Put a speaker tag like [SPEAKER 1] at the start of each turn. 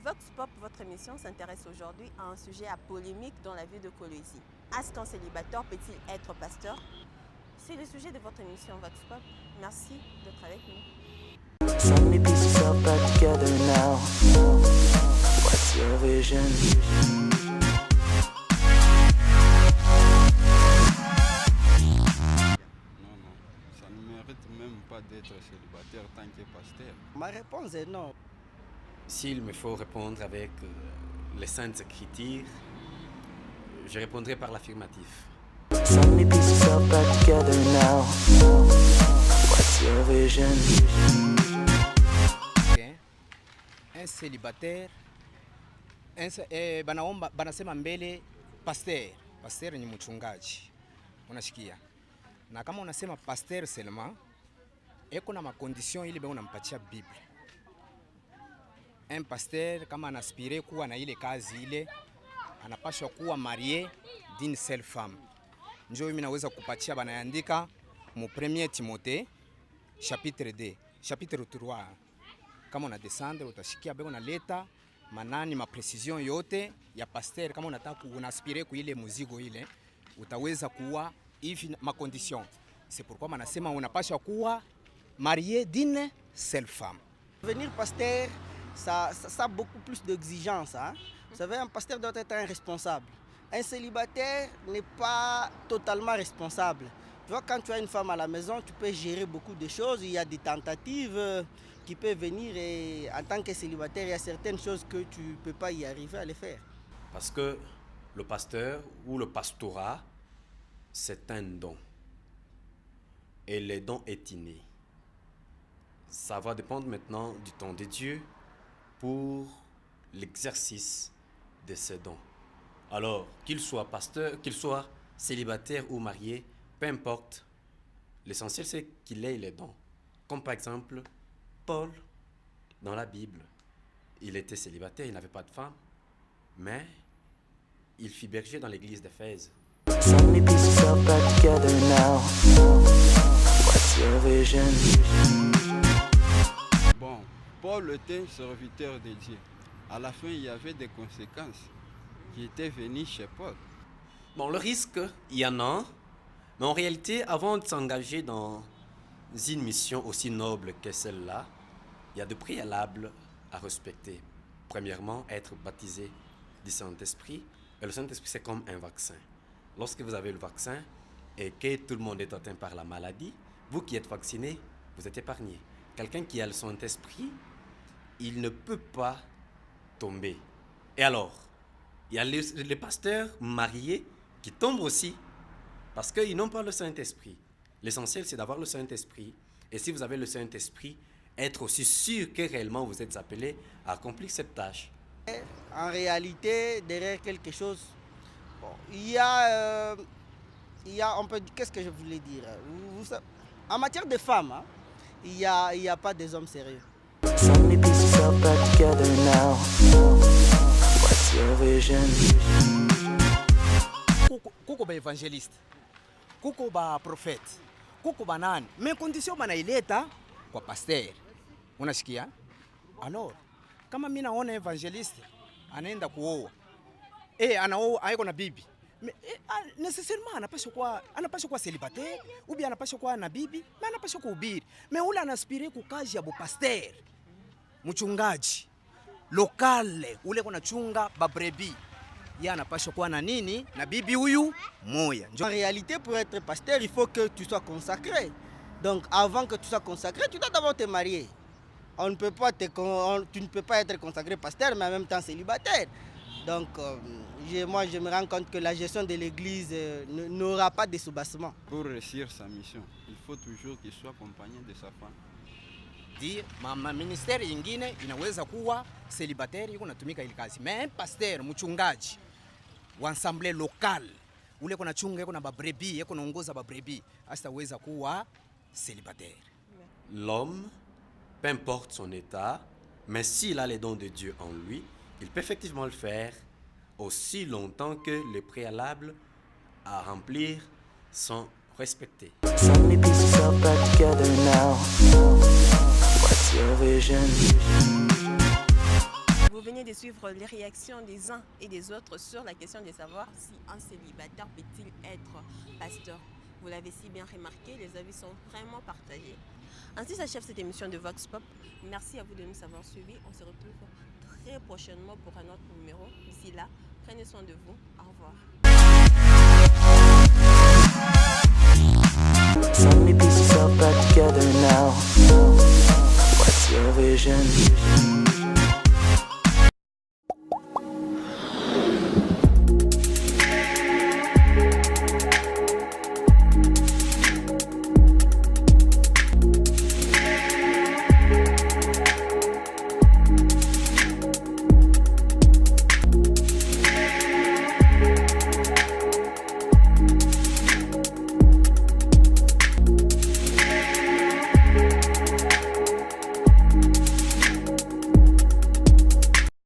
[SPEAKER 1] Vox Pop, votre émission, s'intéresse aujourd'hui à un sujet à polémique dans la ville de Kolwezi. Est-ce célibataire peut-il être pasteur? C'est le sujet de votre émission Vox Pop. Merci d'être avec nous.
[SPEAKER 2] So many pieces all back together now. What's your vision?
[SPEAKER 3] Non, ça ne mérite même pas d'être célibataire tant que pasteur.
[SPEAKER 4] Ma réponse est non.
[SPEAKER 5] S'il me faut répondre avec les Saintes Écritures, je répondrai par l'affirmatif.
[SPEAKER 2] So many pieces all back together now. What's your vision?
[SPEAKER 6] Un célibataire, banasema mbele pasteur ni mchungaji, unashikia. Na kama unasema pasteur seulement, eko na makondition ile unampatia Biblia. Un pasteur kama anaspire kuwa na ile kazi ile, anapaswa kuwa marié d'une seule femme. Njoo mimi naweza kupatia banaandika mu 1 Timothée chapitre 2, chapitre 3. Kama una descendre utashikia bego naleta manani ma precision yote ya pasteur. Kama unataka unaspire ku ile muzigo ile, utaweza kuwa hivi ma condition. C'est pourquoi manasema unapaswa kuwa marié d'une seule femme.
[SPEAKER 4] Devenir pasteur, ça a beaucoup plus d'exigences. Hein? Vous savez, un pasteur doit être un responsable. Un célibataire n'est pas totalement responsable. Tu vois, quand tu as une femme à la maison, tu peux gérer beaucoup de choses. Il y a des tentatives qui peuvent venir et en tant que célibataire, il y a certaines choses que tu ne peux pas y arriver à les faire.
[SPEAKER 5] Parce que le pasteur ou le pastorat, c'est un don. Et le don est inné. Ça va dépendre maintenant du temps de Dieu pour l'exercice de ce don. Alors, qu'il soit pasteur, qu'il soit célibataire ou marié, peu importe, l'essentiel c'est qu'il ait les dons. Comme par exemple, Paul, dans la Bible, il était célibataire, il n'avait pas de femme, mais il fut berger dans l'église d'Éphèse.
[SPEAKER 2] So many pieces all back together now. What's your vision?
[SPEAKER 3] Bon, Paul était serviteur de Dieu. À la fin, il y avait des conséquences qui étaient venues chez Paul.
[SPEAKER 5] Bon, le risque, il y en a, mais en réalité, avant de s'engager dans une mission aussi noble que celle-là, il y a des préalables à respecter. Premièrement, être baptisé du Saint-Esprit. Et le Saint-Esprit, c'est comme un vaccin. Lorsque vous avez le vaccin et que tout le monde est atteint par la maladie, vous qui êtes vacciné, vous êtes épargné. Quelqu'un qui a le Saint-Esprit, il ne peut pas tomber. Et alors, il y a les pasteurs mariés qui tombent aussi parce qu'ils n'ont pas le Saint-Esprit. L'essentiel, c'est d'avoir le Saint-Esprit. Et si vous avez le Saint-Esprit, être aussi sûr que réellement vous êtes appelé à accomplir cette tâche.
[SPEAKER 4] En réalité, derrière quelque chose, bon, il y a, on peut dire, qu'est-ce que je voulais dire? En matière de femmes, hein, il y a pas des hommes sérieux.
[SPEAKER 2] So many pieces all back together now. What's your vision?
[SPEAKER 6] Kuko ba evangeliste, kuko ba prophète, kuko ba nani, mais condition banaileta kwa pasteur. Unasikia? Alors, kama mimi naona evangeliste anaenda kuoa, anaoa aiko na bibi, nécessairement anapaswa kuwa célibataire ou bien anapaswa kuwa na bibi, mais anapaswa kuhubiri. Mais ule anaspire ku kazi ya pasteur, mchungaji lokale, ule kuna chunga babrebi, yeye anapaswa kuwa na nini na bibi huyu moya.
[SPEAKER 4] En réalité, pour être pasteur, il faut que tu sois consacré. Donc, avant que tu sois consacré, tu dois d'abord te marier. Tu ne peux pas être consacré pasteur, mais en même temps célibataire. Donc, moi, je me rends compte que la gestion de l'église n'aura pas de soubassement.
[SPEAKER 3] Pour réussir sa mission, il faut toujours qu'il soit accompagné de sa femme.
[SPEAKER 6] Dire mama ministère ingine inaweza kuwa célibataire yuko natumika ile kazi, mais un pasteur mchungaji wa ensemble local ule kuna chunga yuko na babrebi, yuko naongoza babrebi, asitaweza kuwa célibataire.
[SPEAKER 5] L'homme, peu importe son état, mais s'il a les dons de Dieu en lui, il peut effectivement le faire aussi longtemps que les préalables à remplir sont respectés.
[SPEAKER 2] So many pieces all back together now. What's your vision?
[SPEAKER 1] venez de suivre les réactions des uns et des autres sur la question de savoir si un célibataire peut-il être pasteur. Vous l'avez si bien remarqué, les avis sont vraiment partagés. Ainsi s'achève cette émission de Vox Pop. Merci à vous de nous avoir suivis. On se retrouve très prochainement pour un autre numéro. D'ici là, prenez soin de vous. Au revoir.
[SPEAKER 2] So many pieces all back together now. What's your vision?